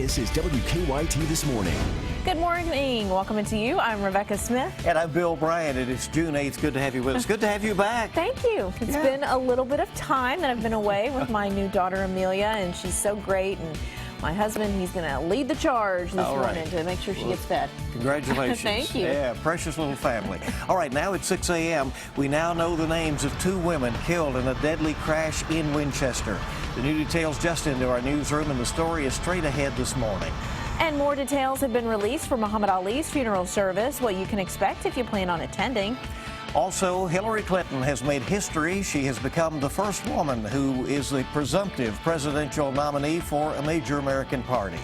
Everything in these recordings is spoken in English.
This is WKYT This Morning. Good morning. Welcome to you. I'm Rebecca Smith. And I'm Bill Bryant. It is June 8th. Good to have you with us. Good to have you back. Thank you. It's been a little bit of time that I've been away with my new daughter, Amelia, and she's so great. And my husband, he's going to lead the charge this morning to make sure she gets fed. Congratulations. Thank you. Yeah, precious little family. All right, now it's 6 a.m. We now know the names of 2 women killed in a deadly crash in Winchester. The new details just into our newsroom, and the story is straight ahead this morning. And more details have been released for Muhammad Ali's funeral service, what you can expect if you plan on attending. Also, Hillary Clinton has made history. She has become the first woman who is the presumptive presidential nominee for a major American party.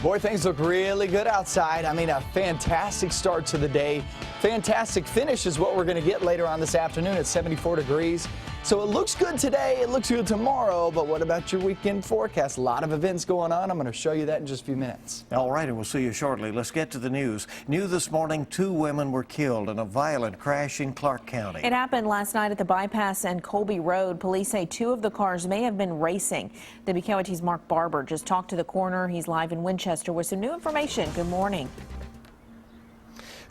Boy, things look really good outside. I mean, a fantastic start to the day. Fantastic finish is what we're going to get later on this afternoon at 74 degrees. So it looks good today, it looks good tomorrow, but what about your weekend forecast? A lot of events going on. I'm going to show you that in just a few minutes. All right, and we'll see you shortly. Let's get to the news. New this morning, 2 women were killed in a violent crash in Clark County. It happened last night at the bypass and Colby Road. Police say 2 of the cars may have been racing. WKYT's Mark Barber just talked to the coroner. He's live in Winchester with some new information. Good morning.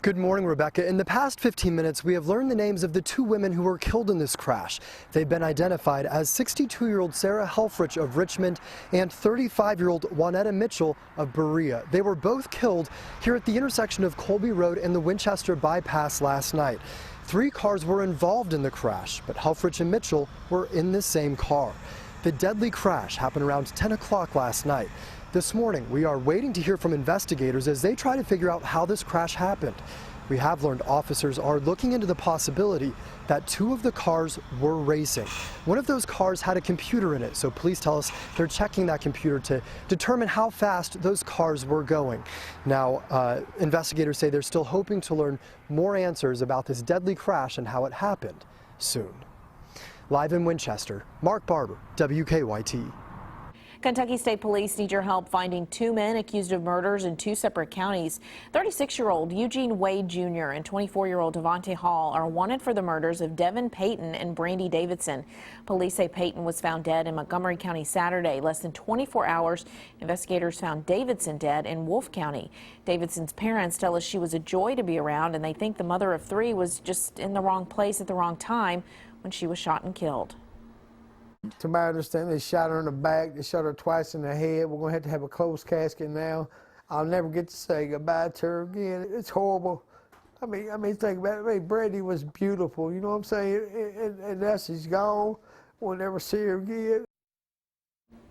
Good morning, Rebecca. In the past 15 minutes, we have learned the names of the 2 women who were killed in this crash. They've been identified as 62-year-old Sarah Helfrich of Richmond and 35-year-old Juanetta Mitchell of Berea. They were both killed here at the intersection of Colby Road and the Winchester bypass last night. 3 cars were involved in the crash, but Helfrich and Mitchell were in the same car. The deadly crash happened around 10 o'clock last night. This morning, we are waiting to hear from investigators as they try to figure out how this crash happened. We have learned officers are looking into the possibility that 2 of the cars were racing. One of those cars had a computer in it, so police tell us they're checking that computer to determine how fast those cars were going. Now, investigators say they're still hoping to learn more answers about this deadly crash and how it happened soon. Live in Winchester, Mark Barber, WKYT. Kentucky State Police need your help finding 2 men accused of murders in 2 separate counties. 36-year-old Eugene Wade Jr. and 24-year-old Devontae Hall are wanted for the murders of Devin Payton and Brandy Davidson. Police say Payton was found dead in Montgomery County Saturday. Less than 24 hours, investigators found Davidson dead in Wolfe County. Davidson's parents tell us she was a joy to be around, and they think the mother of 3 was just in the wrong place at the wrong time when she was shot and killed. To my understanding, they shot her in the back. They shot her twice in the head. We're going to have a closed casket now. I'll never get to say goodbye to her again. It's horrible. I mean, think about it. I mean, Brandy was beautiful. You know what I'm saying? And now she's gone. We'll never see her again.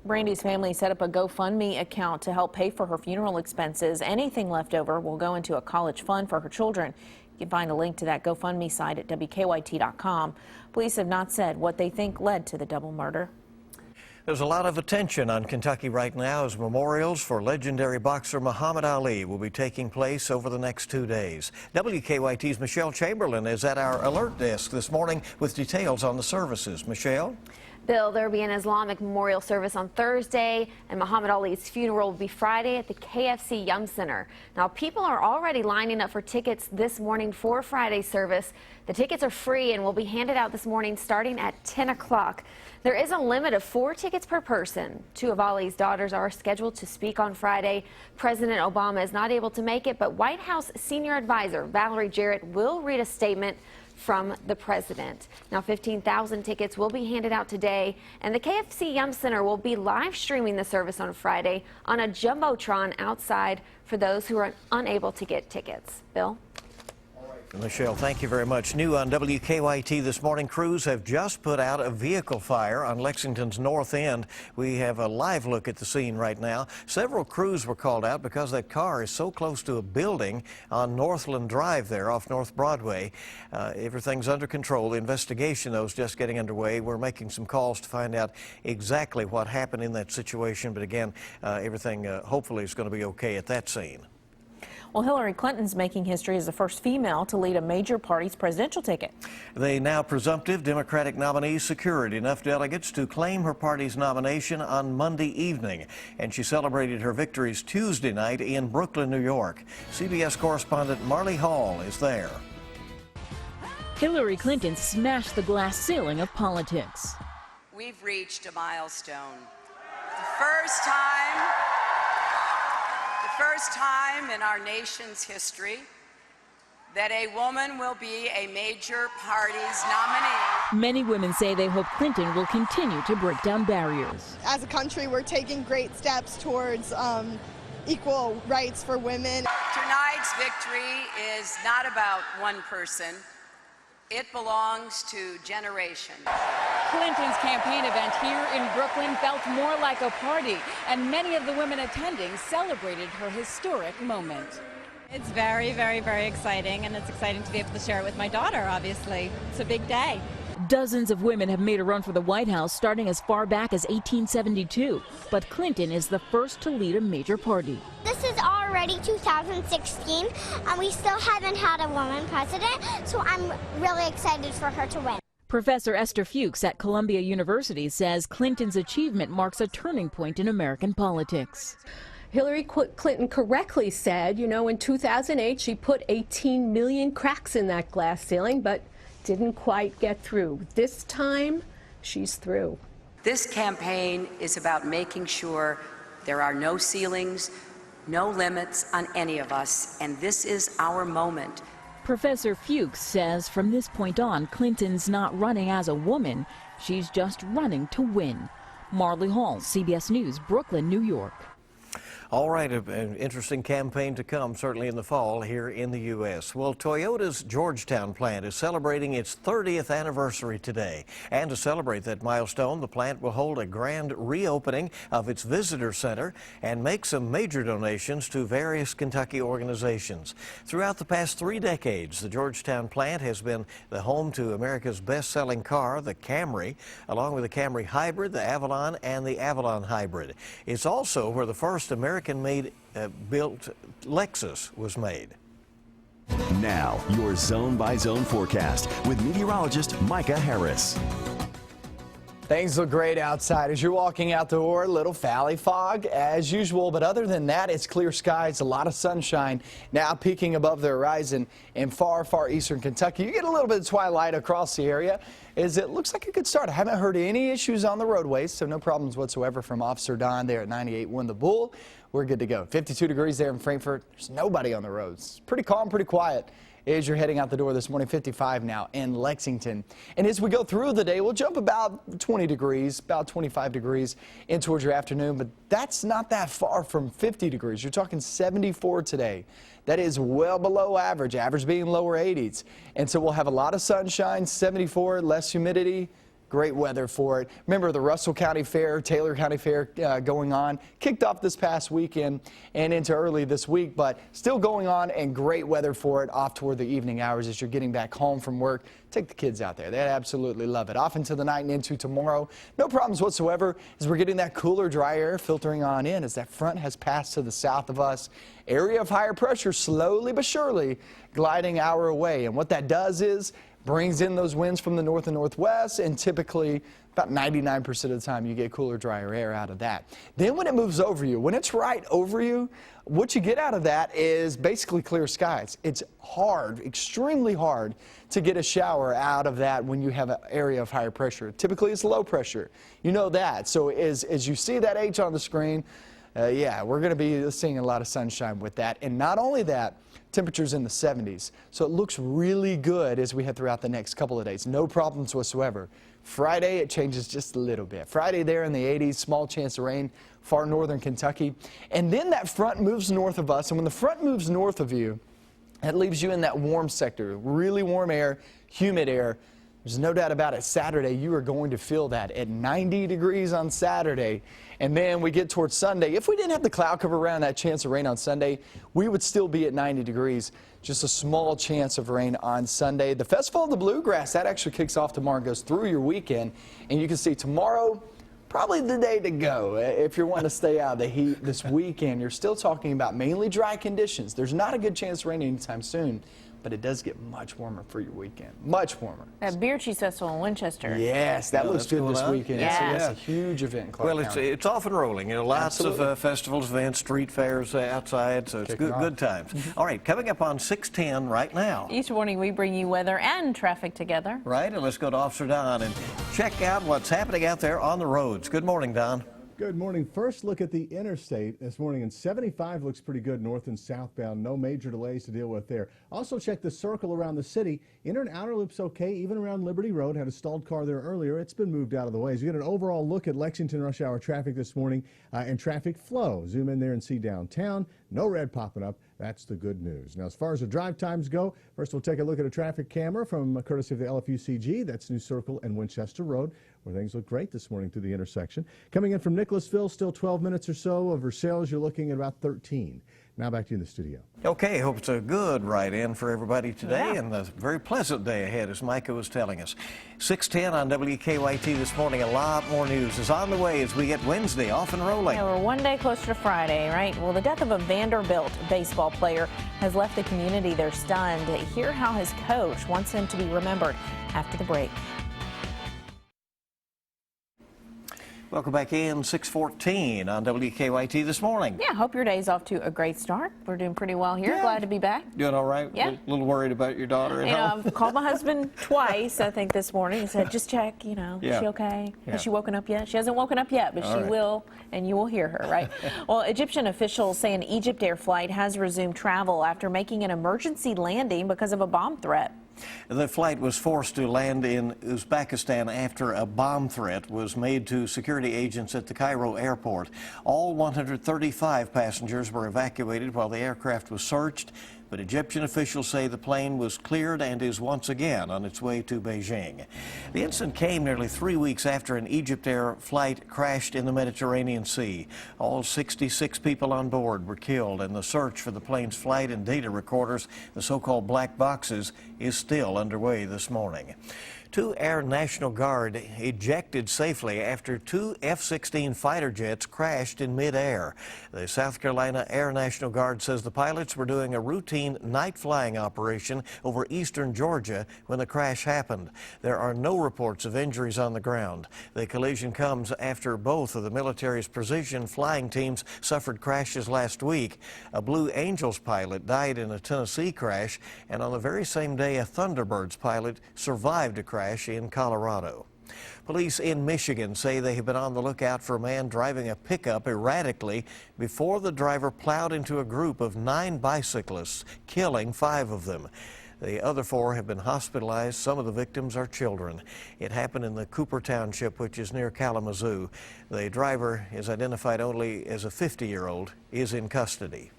Brandy's family set up a GoFundMe account to help pay for her funeral expenses. Anything left over will go into a college fund for her children. You can find a link to that GoFundMe site at WKYT.com. Police have not said what they think led to the double murder. There's a lot of attention on Kentucky right now as memorials for legendary boxer Muhammad Ali will be taking place over the next 2 days. WKYT's Michelle Chamberlain is at our alert desk this morning with details on the services. Michelle? Bill, there will be an Islamic memorial service on Thursday, and Muhammad Ali's funeral will be Friday at the KFC Yum Center. Now, people are already lining up for tickets this morning for Friday's service. The tickets are free and will be handed out this morning starting at 10 o'clock. There is a limit of 4 tickets per person. 2 of Ali's daughters are scheduled to speak on Friday. President Obama is not able to make it, but White House senior advisor Valerie Jarrett will read a statement from the president. Now, 15,000 tickets will be handed out today, and the KFC Yum Center will be live streaming the service on Friday on a jumbotron outside for those who are unable to get tickets. Bill? Michelle, thank you very much. New on WKYT this morning, crews have just put out a vehicle fire on Lexington's north end. We have a live look at the scene right now. Several crews were called out because that car is so close to a building on Northland Drive there off North Broadway. Everything's under control. The investigation, though, is just getting underway. We're making some calls to find out exactly what happened in that situation. But again, everything hopefully is going to be okay at that scene. Well, Hillary Clinton's making history as the first female to lead a major party's presidential ticket. The now presumptive Democratic nominee secured enough delegates to claim her party's nomination on Monday evening, and she celebrated her victories Tuesday night in Brooklyn, New York. CBS correspondent Marley Hall is there. Hillary Clinton smashed the glass ceiling of politics. We've reached a milestone. The first time first time in our nation's history that a woman will be a major party's nominee. Many women say they hope Clinton will continue to break down barriers. As a country, we're taking great steps towards equal rights for women. Tonight's victory is not about one person. It belongs to generations. Clinton's campaign event here in Brooklyn felt more like a party, and many of the women attending celebrated her historic moment. It's very, very, very exciting, and it's exciting to be able to share it with my daughter, obviously. It's a big day. Dozens of women have made a run for the White House starting as far back as 1872, but Clinton is the first to lead a major party. This is already 2016, and we still haven't had a woman president, so I'm really excited for her to win. Professor Esther Fuchs at Columbia University says Clinton's achievement marks a turning point in American politics. Hillary Clinton correctly said, you know, in 2008 she put 18 million cracks in that glass ceiling, but didn't quite get through. This time, she's through. This campaign is about making sure there are no ceilings, no limits on any of us, and this is our moment. Professor Fuchs says from this point on, Clinton's not running as a woman, she's just running to win. Marley Hall, CBS News, Brooklyn, New York. All right, an interesting campaign to come, certainly in the fall here in the U.S. Well, Toyota's Georgetown plant is celebrating its 30th anniversary today. And to celebrate that milestone, the plant will hold a grand reopening of its visitor center and make some major donations to various Kentucky organizations. Throughout the past 3 decades, the Georgetown plant has been the home to America's best-selling car, the Camry, along with the Camry Hybrid, the Avalon, and the Avalon Hybrid. It's also where the first American-made built Lexus was made. Now, your zone-by-zone forecast with meteorologist Micah Harris. Things look great outside as you're walking out the door. Little valley fog as usual, but other than that, it's clear skies, a lot of sunshine now peaking above the horizon in far, far eastern Kentucky. You get a little bit of twilight across the area as it looks like a good start. I haven't heard any issues on the roadways, so no problems whatsoever from Officer Don there at 98.1 The Bull. We're good to go. 52 degrees there in Frankfort. There's nobody on the roads. Pretty calm, pretty quiet as you're heading out the door this morning. 55 now in Lexington. And as we go through the day, we'll jump about 20 degrees, about 25 degrees in towards your afternoon, but that's not that far from 50 degrees. You're talking 74 today. That is well below average, average being lower 80s. And so we'll have a lot of sunshine, 74, less humidity. Great weather for it. Remember the Russell County Fair, Taylor County Fair going on. Kicked off this past weekend and into early this week, but still going on and great weather for it off toward the evening hours as you're getting back home from work. Take the kids out there. They absolutely love it. Off into the night and into tomorrow. No problems whatsoever as we're getting that cooler, dry air filtering on in as that front has passed to the south of us. Area of higher pressure slowly but surely gliding our way. And what that does is brings in those winds from the north and northwest, and typically about 99% of the time you get cooler, drier air out of that. Then when it moves over you, when it's right over you, what you get out of that is basically clear skies. It's hard, extremely hard to get a shower out of that when you have an area of higher pressure. Typically it's low pressure. You know that. So as you see that H on the screen, yeah, we're going to be seeing a lot of sunshine with that. And not only that, temperatures in the 70s. So it looks really good as we head throughout the next couple of days. No problems whatsoever. Friday, it changes just a little bit. Friday there in the 80s, small chance of rain, far northern Kentucky. And then that front moves north of us. And when the front moves north of you, that leaves you in that warm sector, really warm air, humid air. There's no doubt about it. Saturday, you are going to feel that at 90 degrees on Saturday. And then we get towards Sunday. If we didn't have the cloud cover around that chance of rain on Sunday, we would still be at 90 degrees. Just a small chance of rain on Sunday. The Festival of the Bluegrass, that actually kicks off tomorrow and goes through your weekend. And you can see tomorrow, probably the day to go. If you're wanting to stay out of the heat this weekend, you're still talking about mainly dry conditions. There's not a good chance of rain anytime soon. But it does get much warmer for your weekend. Much warmer. At Beer Cheese Festival in Winchester. Yes, that looks good this weekend. Yeah. It's a huge event in Clark County. It's off and rolling. You know, lots of festivals, events, street fairs outside, so it's good times. All right, coming up on 6:10 right now. Each morning we bring you weather and traffic together. Right, and let's go to Officer Don and check out what's happening out there on the roads. Good morning, Don. Good morning. First look at the interstate this morning, and 75 looks pretty good north and southbound. No major delays to deal with there. Also check the circle around the city. Inner and outer loop's okay, even around Liberty Road. Had a stalled car there earlier. It's been moved out of the way. So you get an overall look at Lexington rush hour traffic this morning and traffic flow. Zoom in there and see downtown. No red popping up. That's the good news. Now, as far as the drive times go, first we'll take a look at a traffic camera from courtesy of the LFUCG. That's New Circle and Winchester Road, where things look great this morning through the intersection. Coming in from Nicholasville, still 12 minutes or so. Over Versailles, you're looking at about 13. Now back to you in the studio. Okay, hope it's a good ride-in for everybody today, and a very pleasant day ahead, as Micah was telling us. 6:10 on WKYT this morning. A lot more news is on the way as we get Wednesday off and rolling. Yeah, we're one day closer to Friday, right? Well, the death of a Vanderbilt baseball player has left the community there stunned. Hear how his coach wants him to be remembered after the break. Welcome back in, 6:14 on WKYT this morning. Yeah, hope your day's off to a great start. We're doing pretty well here. Yeah. Glad to be back. Doing all right? Yeah. A little worried about your daughter at home? I've called my husband twice, I think, this morning. He said, just check, is she okay? Yeah. Has she woken up yet? She hasn't woken up yet, but All she right. will, and you will hear her, right? Well, Egyptian officials say an Egypt Air flight has resumed travel after making an emergency landing because of a bomb threat. The flight was forced to land in Uzbekistan after a bomb threat was made to security agents at the Cairo airport. All 135 passengers were evacuated while the aircraft was searched, but Egyptian officials say the plane was cleared and is once again on its way to Beijing. The incident came nearly 3 weeks after an Egypt Air flight crashed in the Mediterranean Sea. All 66 people on board were killed, and the search for the plane's flight and data recorders, the so-called black boxes, is still underway this morning. 2 Air National Guard ejected safely after 2 F-16 fighter jets crashed in midair. The South Carolina Air National Guard says the pilots were doing a routine night flying operation over eastern Georgia when the crash happened. There are no reports of injuries on the ground. The collision comes after both of the military's precision flying teams suffered crashes last week. A Blue Angels pilot died in a Tennessee crash, and on the very same day, a Thunderbirds pilot survived a crash in Colorado. Police in Michigan say they have been on the lookout for a man driving a pickup erratically before the driver plowed into a group of 9 bicyclists, killing 5 of them. The other 4 have been hospitalized. Some of the victims are children. It happened in the Cooper Township, which is near Kalamazoo. The driver is identified only as a 50-year-old, is in custody.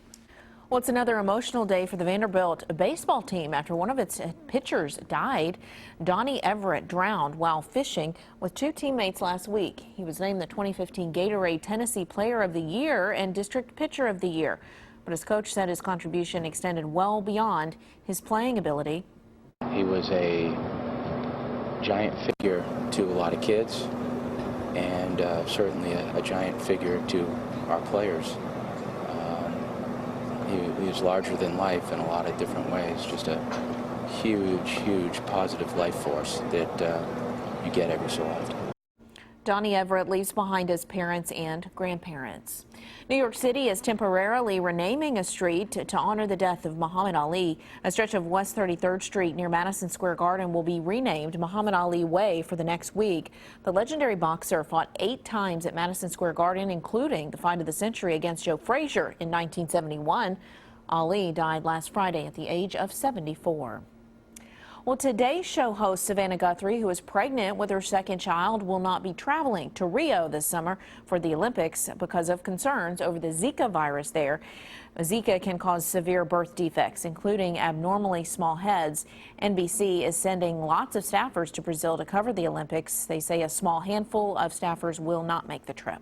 Well, it's another emotional day for the Vanderbilt baseball team after one of its pitchers died. Donnie Everett drowned while fishing with 2 teammates last week. He was named the 2015 Gatorade Tennessee Player of the Year and District Pitcher of the Year. But his coach said his contribution extended well beyond his playing ability. He was a giant figure to a lot of kids, and certainly a giant figure to our players. He was larger than life in a lot of different ways, just a huge, huge positive life force that you get every so often. Donnie Everett leaves behind his parents and grandparents. New York City is temporarily renaming a street to honor the death of Muhammad Ali. A stretch of West 33rd Street near Madison Square Garden will be renamed Muhammad Ali Way for the next week. The legendary boxer fought 8 times at Madison Square Garden, including the fight of the century against Joe Frazier in 1971. Ali died last Friday at the age of 74. Well, today's show host Savannah Guthrie, who is pregnant with her second child, will not be traveling to Rio this summer for the Olympics because of concerns over the Zika virus there. Zika can cause severe birth defects, including abnormally small heads. NBC is sending lots of staffers to Brazil to cover the Olympics. They say a small handful of staffers will not make the trip.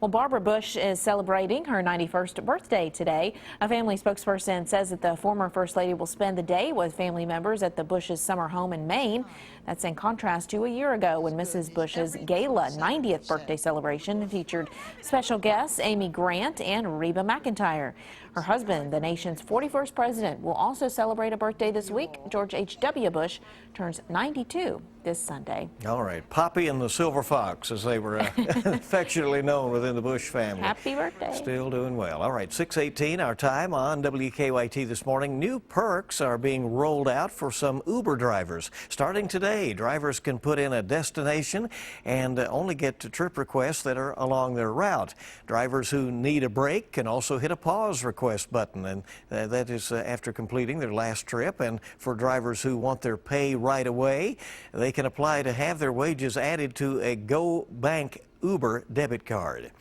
Well, Barbara Bush is celebrating her 91st birthday today. A family spokesperson says that the former First Lady will spend the day with family members at the Bush's summer home in Maine. That's in contrast to a year ago when Mrs. Bush's gala 90th birthday celebration featured special guests Amy Grant and Reba McEntire. Her husband, the nation's 41st president, will also celebrate a birthday this week. George H.W. Bush turns 92 this Sunday. All right, Poppy and the Silver Fox, as they were affectionately known within the Bush family. Happy birthday. Still doing well. All right, 6:18 our time on WKYT this morning. New perks are being rolled out for some Uber drivers. Starting today, TSA. Drivers can put in a destination and only get to trip requests that are along their route. Drivers who need a break can also hit a pause request button, and that is after completing their last trip. And for drivers who want their pay right away, they can apply to have their wages added to a Go Bank Uber debit card.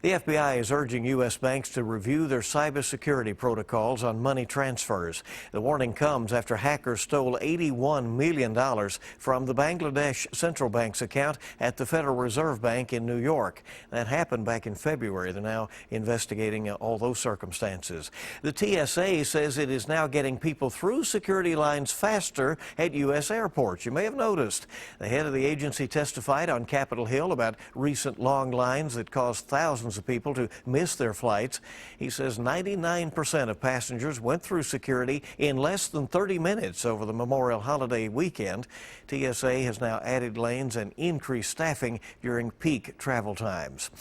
The FBI is urging U.S. banks to review their cybersecurity protocols on money transfers. The warning comes after hackers stole $81 million from the Bangladesh Central Bank's account at the Federal Reserve Bank in New York. That happened back in February. They're now investigating all those circumstances. The TSA says it is now getting people through security lines faster at U.S. airports. You may have noticed. The head of the agency testified on Capitol Hill about recent long lines that caused thousands of people to miss their flights. He says 99% of passengers went through security in less than 30 minutes over the Memorial holiday weekend. TSA has now added lanes and increased staffing during peak travel times.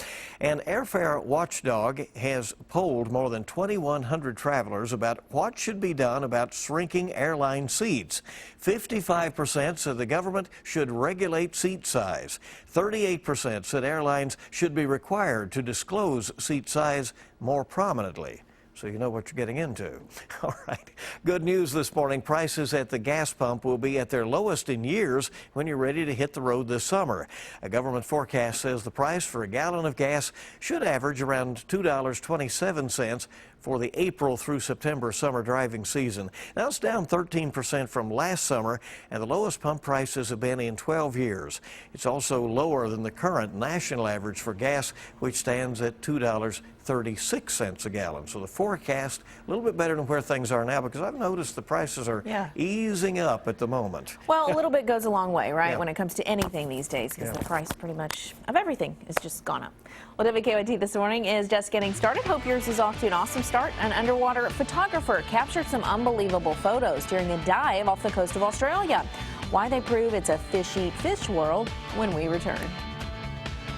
An airfare watchdog has polled more than 2,100 travelers about what should be done about shrinking airline seats. 55% said the government should regulate seat size. 38% said airlines should be required to disclose seat size more prominently, so you know what you're getting into. All right. Good news this morning. Prices at the gas pump will be at their lowest in years when you're ready to hit the road this summer. A government forecast says the price for a gallon of gas should average around $2.27 for the April through September summer driving season. Now it's down 13% from last summer, and the lowest pump prices have been in 12 years. It's also lower than the current national average for gas, which stands at $2.36 a gallon. So the forecast a little bit better than where things are now, because I've noticed the prices are easing up at the moment. Well, a little bit goes a long way, right, Yeah. when it comes to anything these days, because the price pretty much of everything has just gone up. Well, WKYT this morning is just getting started. Hope yours is off to an awesome start. An underwater photographer captured some unbelievable photos during a dive off the coast of Australia. Why they prove it's a fish-eat fish world when we return.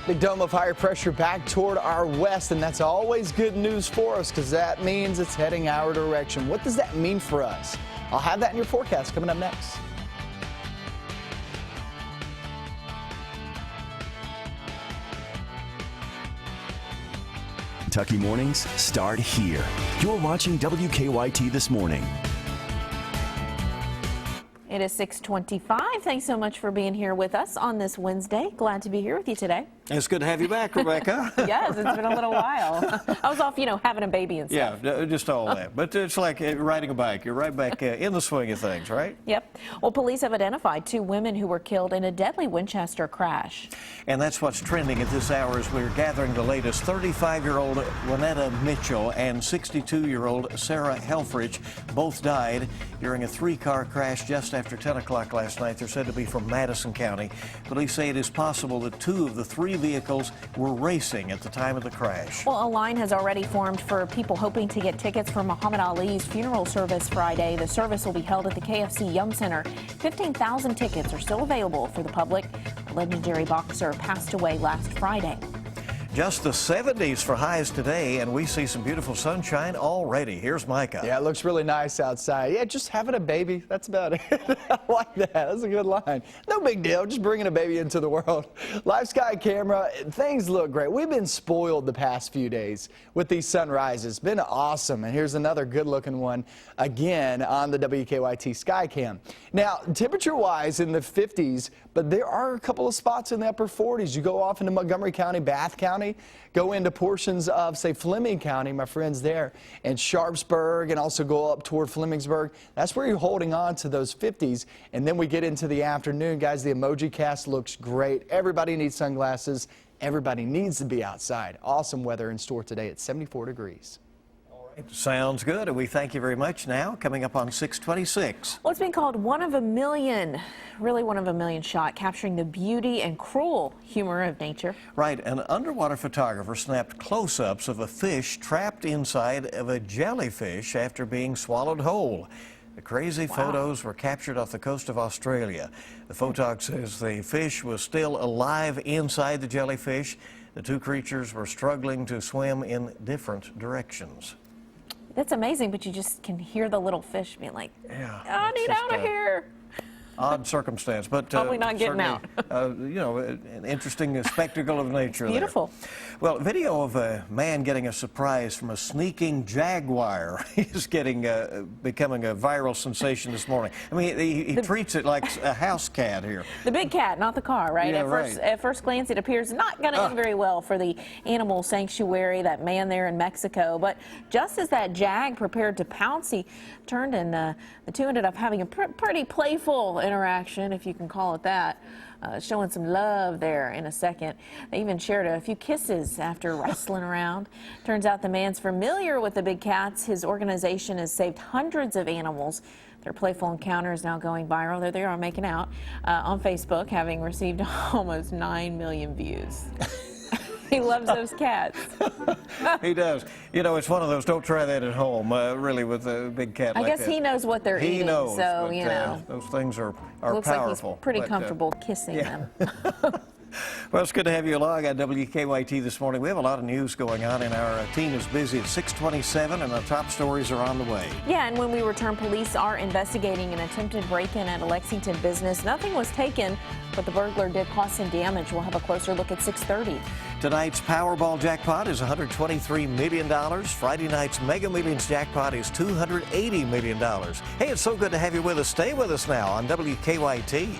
Big dome of higher pressure back toward our west, and that's always good news for us because that means it's heading our direction. What does that mean for us? I'll have that in your forecast coming up next. Kentucky mornings start here. You're watching WKYT This Morning. It is 6:25. Thanks so much for being here with us on this Wednesday. Glad to be here with you today. It's good to have you back, Rebecca. Yes, it's been a little while. I was off, having a baby and stuff. Yeah, just all that. But it's like riding a bike. You're right back in the swing of things, right? Yep. Well, police have identified 2 women who were killed in a deadly Winchester crash. And that's what's trending at this hour as we're gathering the latest. 35-year-old Juanetta Mitchell and 62-year-old Sarah Helfrich both died during a 3-car crash just after 10 o'clock last night. They're said to be from Madison County. Police say it is possible that 2 of the 3 vehicles were racing at the time of the crash. Well, a line has already formed for people hoping to get tickets for Muhammad Ali's funeral service Friday. The service will be held at the KFC Yum Center. 15,000 tickets are still available for the public. The legendary boxer passed away last Friday. Just the 70s for highs today, and we see some beautiful sunshine already. Here's Micah. Yeah, it looks really nice outside. Yeah, just having a baby, that's about it. I like that. That's a good line. No big deal, just bringing a baby into the world. Live sky camera, things look great. We've been spoiled the past few days with these sunrises. Been awesome. And here's another good-looking one again on the WKYT sky cam. Now, temperature-wise in the 50s, but there are a couple of spots in the upper 40s. You go off into Montgomery County, Bath County, go into portions of, say, Fleming County, my friends there, and Sharpsburg, and also go up toward Flemingsburg. That's where you're holding on to those 50s. And then we get into the afternoon, guys. The emoji cast looks great. Everybody needs sunglasses. Everybody needs to be outside. Awesome weather in store today at 74 degrees. Sounds good, and we thank you very much. Now, coming up on 6:26. Well, it's been called one of a million, really one of a million shot, capturing the beauty and cruel humor of nature. Right, an underwater photographer snapped close-ups of a fish trapped inside of a jellyfish after being swallowed whole. The crazy photos were captured off the coast of Australia. The photog says the fish was still alive inside the jellyfish. The 2 creatures were struggling to swim in different directions. That's amazing, but you just can hear the little fish being like, yeah, I need out of here. Odd circumstance, but probably not getting out. You know, an interesting spectacle of nature. Beautiful. There. Well, video of a man getting a surprise from a sneaking jaguar is getting becoming a viral sensation this morning. I mean, he treats it like a house cat here. The big cat, not the car, right? Yeah, At first glance, it appears not going to end very well for the animal sanctuary, that man there in Mexico. But just as that jag prepared to pounce, he turned, and the two ended up having a pretty playful interaction, if you can call it that. Showing some love there in a second. They even shared a few kisses after wrestling around. Turns out the man's familiar with the big cats. His organization has saved hundreds of animals. Their playful encounter is now going viral. There they are making out on Facebook, having received almost 9 million views. He loves those cats. He does. You know, it's one of those, don't try that at home, really, with a big cat like that. I guess he knows what they're eating, knows, so, but, you know. those things are Looks powerful. like he's pretty comfortable kissing them. Well, it's good to have you along on WKYT this morning. We have a lot of news going on, and our team is busy at 6:27, and the top stories are on the way. Yeah, and when we return, police are investigating an attempted break-in at a Lexington business. Nothing was taken, but the burglar did cause some damage. We'll have a closer look at 6:30. Tonight's Powerball jackpot is $123 million. Friday night's Mega Millions jackpot is $280 million. Hey, it's so good to have you with us. Stay with us now on WKYT.